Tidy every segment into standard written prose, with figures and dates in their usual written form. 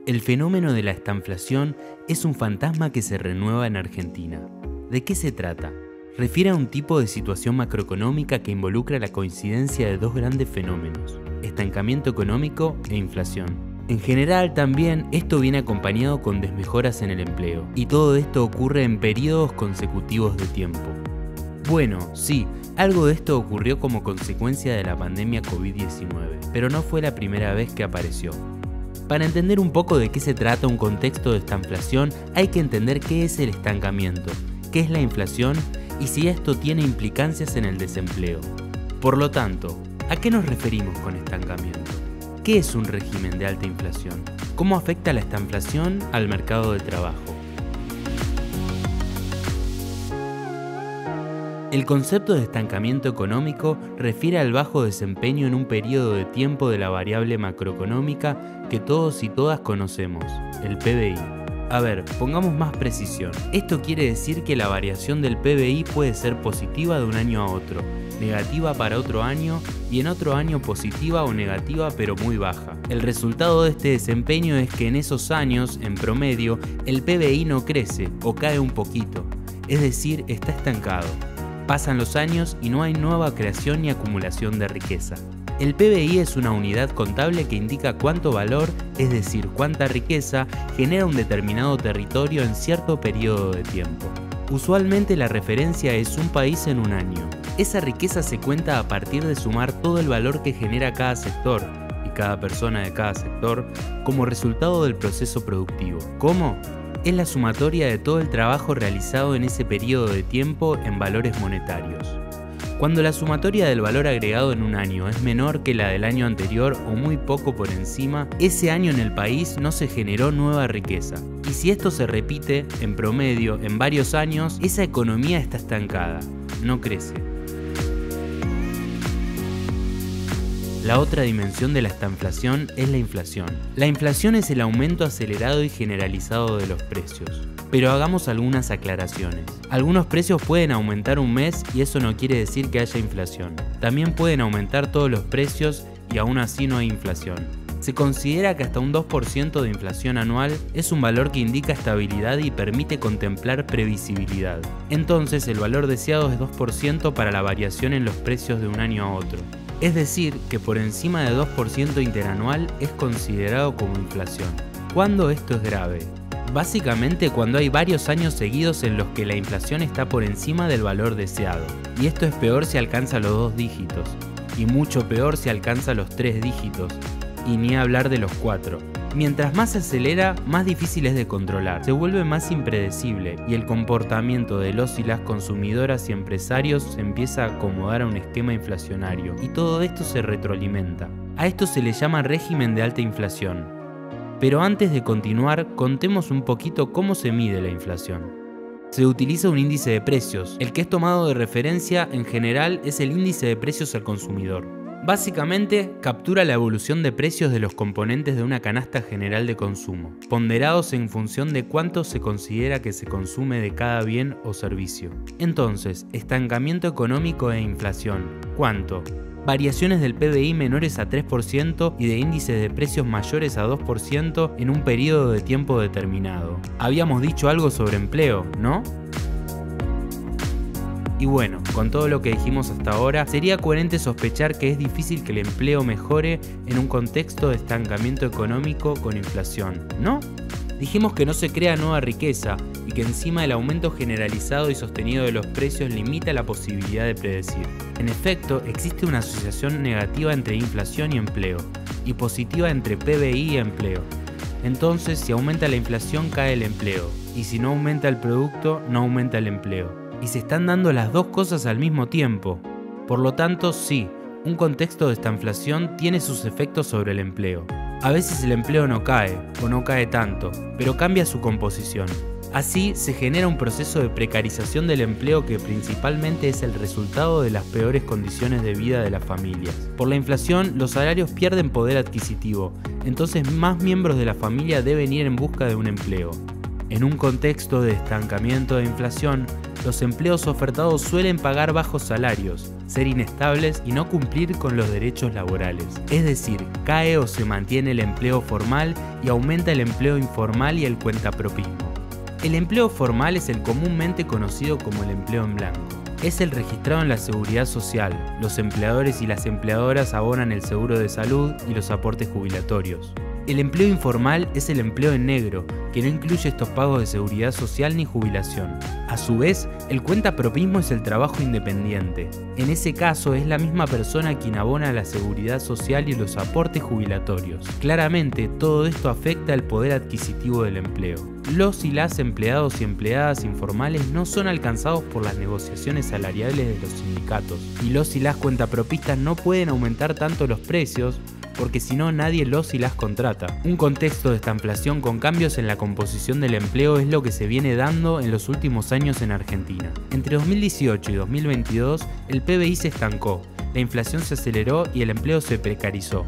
El fenómeno de la estanflación es un fantasma que se renueva en Argentina. ¿De qué se trata? Refiere a un tipo de situación macroeconómica que involucra la coincidencia de dos grandes fenómenos: estancamiento económico e inflación. En general también esto viene acompañado con desmejoras en el empleo, y todo esto ocurre en periodos consecutivos de tiempo. Bueno, sí, algo de esto ocurrió como consecuencia de la pandemia COVID-19, pero no fue la primera vez que apareció. Para entender un poco de qué se trata un contexto de estanflación, hay que entender qué es el estancamiento, qué es la inflación y si esto tiene implicancias en el desempleo. Por lo tanto, ¿a qué nos referimos con estancamiento? ¿Qué es un régimen de alta inflación? ¿Cómo afecta la estanflación al mercado de trabajo? El concepto de estancamiento económico refiere al bajo desempeño en un periodo de tiempo de la variable macroeconómica que todos y todas conocemos, el PBI. A ver, pongamos más precisión. Esto quiere decir que la variación del PBI puede ser positiva de un año a otro, negativa para otro año y en otro año positiva o negativa pero muy baja. El resultado de este desempeño es que en esos años, en promedio, el PBI no crece o cae un poquito, es decir, está estancado. Pasan los años y no hay nueva creación ni acumulación de riqueza. El PBI es una unidad contable que indica cuánto valor, es decir, cuánta riqueza, genera un determinado territorio en cierto periodo de tiempo. Usualmente la referencia es un país en un año. Esa riqueza se cuenta a partir de sumar todo el valor que genera cada sector y cada persona de cada sector como resultado del proceso productivo. ¿Cómo? Es la sumatoria de todo el trabajo realizado en ese periodo de tiempo en valores monetarios. Cuando la sumatoria del valor agregado en un año es menor que la del año anterior o muy poco por encima, ese año en el país no se generó nueva riqueza. Y si esto se repite, en promedio, en varios años, esa economía está estancada, no crece. La otra dimensión de la estanflación es la inflación. La inflación es el aumento acelerado y generalizado de los precios. Pero hagamos algunas aclaraciones. Algunos precios pueden aumentar un mes y eso no quiere decir que haya inflación. También pueden aumentar todos los precios y aún así no hay inflación. Se considera que hasta un 2% de inflación anual es un valor que indica estabilidad y permite contemplar previsibilidad. Entonces el valor deseado es 2% para la variación en los precios de un año a otro. Es decir, que por encima de 2% interanual es considerado como inflación. ¿Cuándo esto es grave? Básicamente cuando hay varios años seguidos en los que la inflación está por encima del valor deseado. Y esto es peor si alcanza los 2 dígitos. Y mucho peor si alcanza los 3 dígitos. Y ni hablar de los 4. Mientras más se acelera, más difícil es de controlar, se vuelve más impredecible y el comportamiento de los y las consumidoras y empresarios se empieza a acomodar a un esquema inflacionario y todo esto se retroalimenta. A esto se le llama régimen de alta inflación. Pero antes de continuar, contemos un poquito cómo se mide la inflación. Se utiliza un índice de precios, el que es tomado de referencia en general es el índice de precios al consumidor. Básicamente, captura la evolución de precios de los componentes de una canasta general de consumo, ponderados en función de cuánto se considera que se consume de cada bien o servicio. Entonces, estancamiento económico e inflación. ¿Cuánto? Variaciones del PBI menores a 3% y de índices de precios mayores a 2% en un periodo de tiempo determinado. Habíamos dicho algo sobre empleo, ¿no? Y bueno, con todo lo que dijimos hasta ahora, sería coherente sospechar que es difícil que el empleo mejore en un contexto de estancamiento económico con inflación, ¿no? Dijimos que no se crea nueva riqueza y que encima el aumento generalizado y sostenido de los precios limita la posibilidad de predecir. En efecto, existe una asociación negativa entre inflación y empleo, y positiva entre PBI y empleo. Entonces, si aumenta la inflación, cae el empleo, y si no aumenta el producto, no aumenta el empleo. Y se están dando las dos cosas al mismo tiempo. Por lo tanto, sí, un contexto de estanflación tiene sus efectos sobre el empleo. A veces el empleo no cae, o no cae tanto, pero cambia su composición. Así se genera un proceso de precarización del empleo que principalmente es el resultado de las peores condiciones de vida de las familias. Por la inflación, los salarios pierden poder adquisitivo, entonces más miembros de la familia deben ir en busca de un empleo. En un contexto de estancamiento de inflación, los empleos ofertados suelen pagar bajos salarios, ser inestables y no cumplir con los derechos laborales. Es decir, cae o se mantiene el empleo formal y aumenta el empleo informal y el cuentapropismo. El empleo formal es el comúnmente conocido como el empleo en blanco. Es el registrado en la Seguridad Social. Los empleadores y las empleadoras abonan el seguro de salud y los aportes jubilatorios. El empleo informal es el empleo en negro, que no incluye estos pagos de seguridad social ni jubilación. A su vez, el cuentapropismo es el trabajo independiente. En ese caso, es la misma persona quien abona la seguridad social y los aportes jubilatorios. Claramente, todo esto afecta el poder adquisitivo del empleo. Los y las empleados y empleadas informales no son alcanzados por las negociaciones salariales de los sindicatos, y los y las cuentapropistas no pueden aumentar tanto los precios porque si no nadie los y las contrata. Un contexto de estanflación con cambios en la composición del empleo es lo que se viene dando en los últimos años en Argentina. Entre 2018 y 2022 el PBI se estancó, la inflación se aceleró y el empleo se precarizó.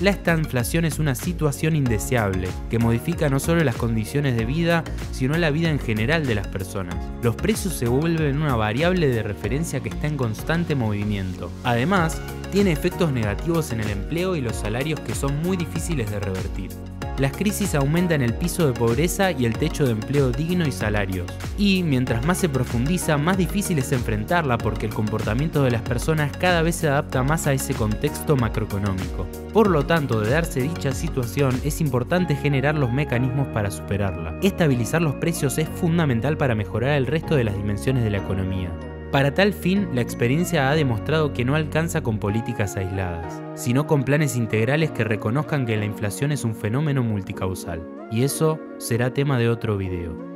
La estanflación es una situación indeseable que modifica no solo las condiciones de vida, sino la vida en general de las personas. Los precios se vuelven una variable de referencia que está en constante movimiento. Además, tiene efectos negativos en el empleo y los salarios que son muy difíciles de revertir. Las crisis aumentan el piso de pobreza y el techo de empleo digno y salarios. Y mientras más se profundiza, más difícil es enfrentarla porque el comportamiento de las personas cada vez se adapta más a ese contexto macroeconómico. Por lo tanto, de darse dicha situación, es importante generar los mecanismos para superarla. Estabilizar los precios es fundamental para mejorar el resto de las dimensiones de la economía. Para tal fin, la experiencia ha demostrado que no alcanza con políticas aisladas, sino con planes integrales que reconozcan que la inflación es un fenómeno multicausal. Y eso será tema de otro video.